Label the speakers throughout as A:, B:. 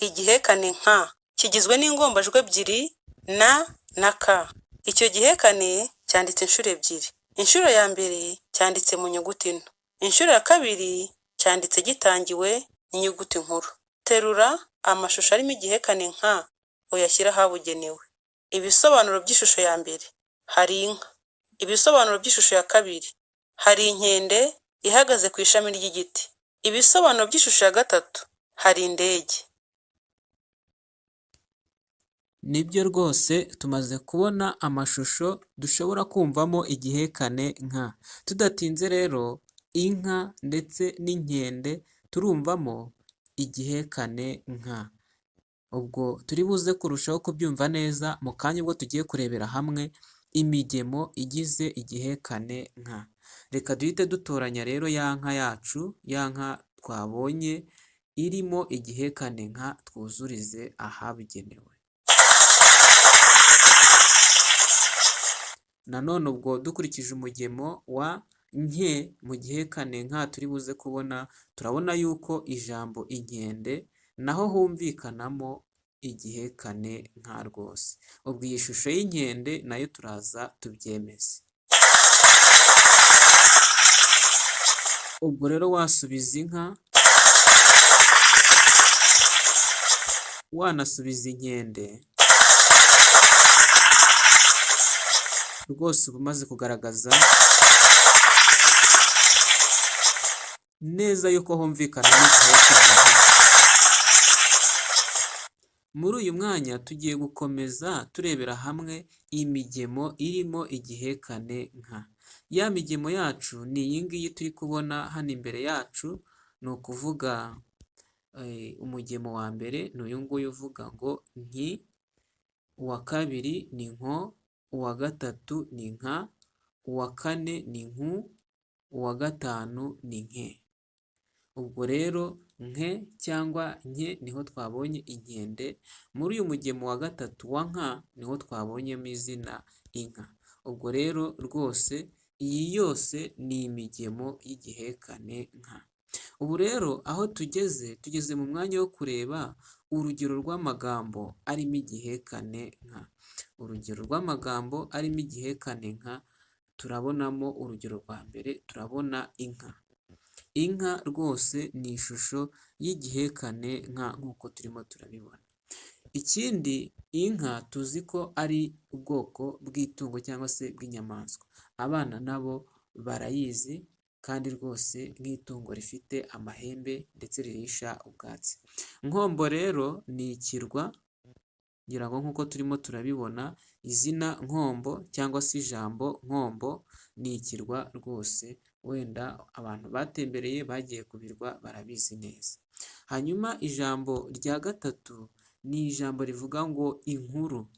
A: Igihekane nka kigizwe n'ingombajwi ebyiri na ka. Icyo gihekane cyanditse inshuro ebyiri. Inshuro ya mbere cyanditse mu nyuguti nto. Inshuro ya kabiri cyanditse gitangiwe n'inyuguti nkuru. Terura amashusho arimo igihekane nka uyashyire ahabugenewe. Ibisobanuro by'ishusho ya mbere: hari inka. Ibisobanuro by'ishusho ya kabiri: hari inkende ihagaze ku ishami ry'igiti. Ibisobanuro by'ishusho ya gatatu: hari indege.
B: Nibyo rwose tumaze kubona amashusho dushobora kumvamo igihekane nka. Tudatinze rero, inka ndetse n'inkende turumvamo igihekane nka. Ubwo turi buze kurushaho kubyumva neza mu kanya ubwo tugiye kurebera hamwe imigemo igize igihekane nka. Reka duhite dutoranya rero ya nka yacu, ya nka twabonye irimo igihekane nka twuzurize ahabugenewe. Nanone ubwo dukurikije umugemo wa nke mu gihekane nka turi buze kubona, turabona yuko ijambo inkende naho humvikanamo igihekane nka rwose. Ubwo iyi shusho y'inkende nayo turaza tubyemeze. Ubwo rero wasubiza inka, wanasubiza inkende, rwose uba umaze kugaragaza neza yuko humvikana n'igihekane nka. Muri uyu mwanya tugiye gukomeza turebera hamwe imigemo irimo igihekane nka. Ya migemo yacu ni iyi ngiyi turi kubona hano imbere yacu, ni ukuvuga umugemo wa mbere ni uyu nguyu uvuga ngo nki, uwa kabiri ni nko, uwa gatatu ni nka, uwa kane ni nku, uwa gatanu ni nke. Ubwo rero nke cyangwa nke niho twabonye inkende, muri uyu mugemo wa gatatu wa nka niho twabonyemo izina inka. Ubwo rero rwose iyi yose ni imigemo y'igihekane nka. Ubu rero aho tugeze mu mwanya wo kureba urugero rw'amagambo arimo igihekane nka. Urugero rw'amagambo arimo igihekane nka turabonamo urugero rwa mbere, turabona inka. Inka rwose ni ishusho y'igihekane nka nk'uko turimo turabibona. Ikindi, inka tuzi ko ari ubwoko bw'itungo cyangwa se bw'inyamaswa. Abana nabo barayizi kandi rwose nk'itungo rifite amahembe ndetse ririsha ubwatsi. Nkombo rero ni ikirwa, ngira ngo nk'uko turimo turabibona, izina nkombo cyangwa se ijambo nkombo ni ikirwa rwose, wenda abantu batembereye bagiye ku birwa barabizi neza. Hanyuma ijambo rya gatatu ni ijambo rivuga ngo inkuru.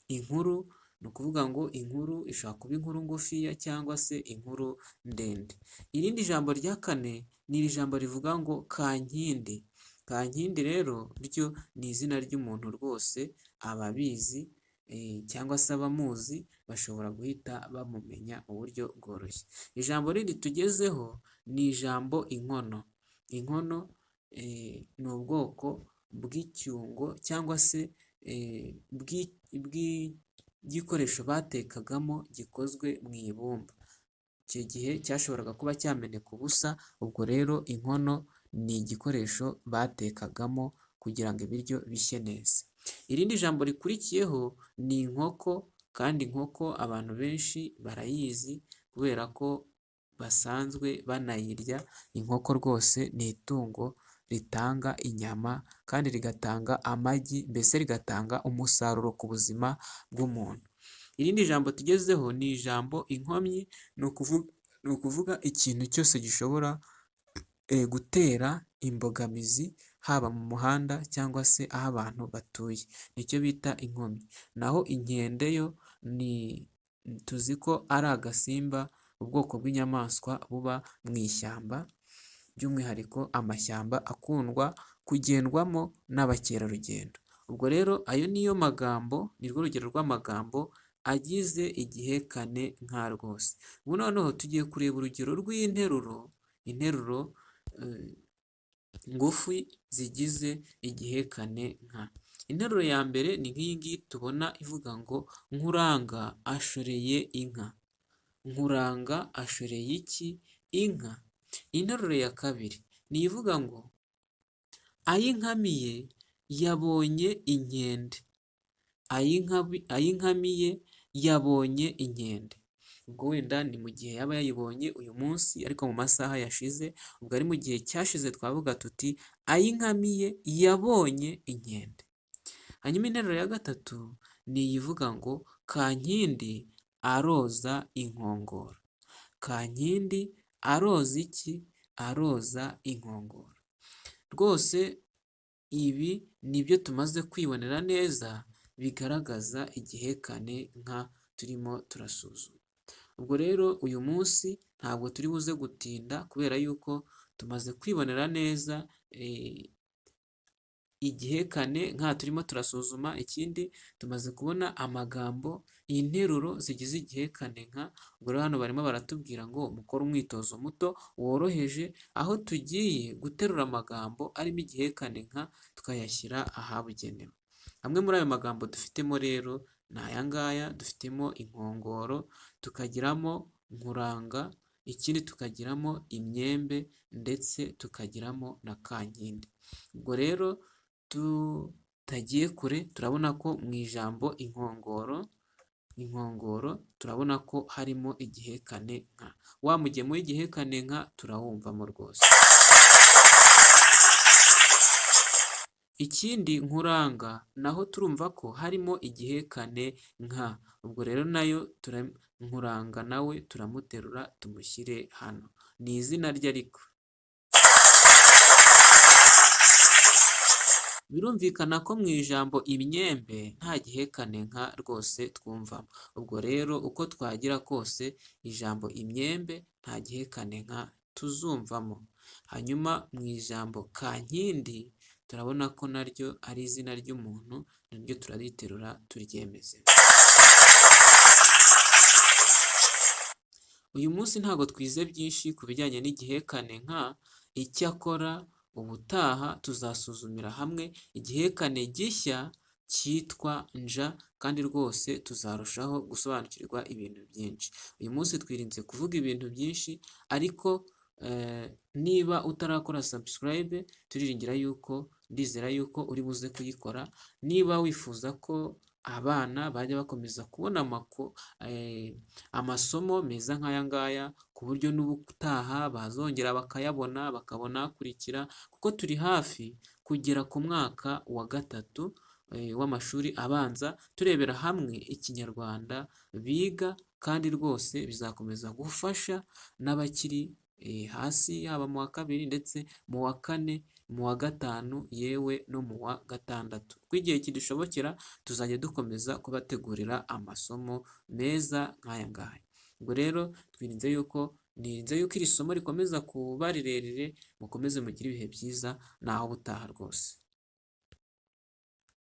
B: Inkuru ni ukuvuga ngo inkuru ishobora kuba inkuru ngufiya cyangwa se inkuru ndende. Irindi jambo rya kane ni iri jambo rivuga ngo kankindi. Kankindi rero ryo ni izina ry'umuntu rwose, ababizi cyangwa se abamuzi bashobora guhita bamumenya mu buryo bworoshye. Ijambo rindi tugezeho ni ijambo inkono. Inkono ni ubwoko bw'icyungo cyangwa se bw'igikoresho batekagamo gikozwe mu ibumba. Icyo gihe cyashoboraga kuba cyameneka ubusa, ubwo rero inkono ni igikoresho batekagamo kugira ngo ibiryo bishye neza. Irindi jambo rikurikiyeho ni inkoko, kandi inkoko abantu benshi barayizi kubera ko basanzwe banayirya. Inkoko rwose ni itungo ritanga inyama kandi rigatanga amagi, mbese rigatanga umusaruro ku buzima bw'umuntu. Irindi jambo tugezeho ni ijambo inkomyi, ni ukuvuga ikintu cyose gishobora gutera imbogamizi haba mu muhanda cyangwa se aho abantu batuye, nicyo bita inkomyi. Naho inkende yo tuzi ko ari agasimba, ubwoko bw'inyamaswa buba mu ishyamba, by'umwihariko amashyamba akundwa kugendwamo n'abakerarugendo. Ubwo rero ayo niyo magambo, nirwo rugero rw'amagambo agize igihekane nka rwose. Ubu noneho tugiye kureba urugero rw'interuro. Interuro ngufu zigize igihekane nka. Interuro ya mbere ni nk'iyi ngiyi tubona ivuga ngo Nkuranga ashoreye inka. Nkuranga ashoreye iki? Inka. Interuro ya kabiri ni ivuga ngo ayinkamiye yabonye inkende. Ayinkamiye yabonye inkende. Ubwo wenda ni mu gihe yaba yayibonye uyu munsi ariko mu masaha yashize, ubwo ari mu gihe cyashize twavuga tuti ayinkamiye yabonye inkende. Hanyuma interuro ya gatatu ni iyivuga ngo Kankindi aroza inkongoro. Kankindi aroza iki? Aroza inkongoro. Rwose ibi ni byo tumaze kwibonera neza bigaragaza igihekane nka turimo turasuzuma. Ubwo rero uyu munsi ntabwo turi buze gutinda kubera yuko tumaze kwibonera neza igihekane nka turimo turasuzuma. Ikindi tumaze kubona amagambo, interuro zigize igihekane nka. Ubwo rero hano barimo baratubwira ngo mukore umwitozo muto woroheje, aho tugiye guterura amagambo arimo igihekane nka tukayashyira ahabugenewe. Amwe muri ayo magambo dufitemo rero ni aya ngaya. Dufitemo inkongoro, tukagiramo nkuranga, ikindi tukagiramo imyembe ndetse tukagiramo na kankindi. Ubwo rero tutagiye kure turabona ko mu ijambo inkongoro turabona ko harimo igihekane nka. Wa mugemo w'igihekane nka turawumvamo rwose. Ikindi nkuranga naho turumva ko harimo igihekane nka. Ubwo rero nayo nkuranga nawe turamuterura tumushyire hano. Ni izina rye ariko. Birumvikana ko mu ijambo imyembe nta gihekane nka rwose twumvamo. Ubwo rero uko twagira kose ijambo imyembe nta gihekane nka tuzumvamo. Hanyuma mu ijambo kankindi turabona ko naryo ari izina ry'umuntu, naryo turariterura turyemeze. Uyu munsi ntabwo twize byinshi ku bijyanye n'igihekane nka. Icyakora ubutaha tuzasuzumira hamwe igihekane gishya cyitwa nja, kandi rwose tuzarushaho gusobanukirwa ibintu byinshi. Uyu munsi twirinze kuvuga ibintu byinshi, ariko niba utarakora subscribe ndizera yuko uri buze kuyikora. Niba wifuza ko abana bajya bakomeza kubona amasomo meza nk'aya ngaya, ku buryo n'ubutaha bazongera bakayabona, bakabona hakurikira, kuko turi hafi kugera ku mwaka wa 3 w'amashuri abanza, turebera hamwe ikinyarwanda biga, kandi rwose bizakomeza gufasha n'abakiri hasi, haba mu wa 2 ndetse mu wa 4, mu wa 5 yewe no mu wa 6. Uko igihe kidushobokera tuzajya dukomeza kubategurira amasomo meza nk'aya ngaya. Ubwo rero nirinze yuko iri somo rikomeza kuba rirerire. Mukomeze mugire ibihe byiza, naho ubutaha rwose.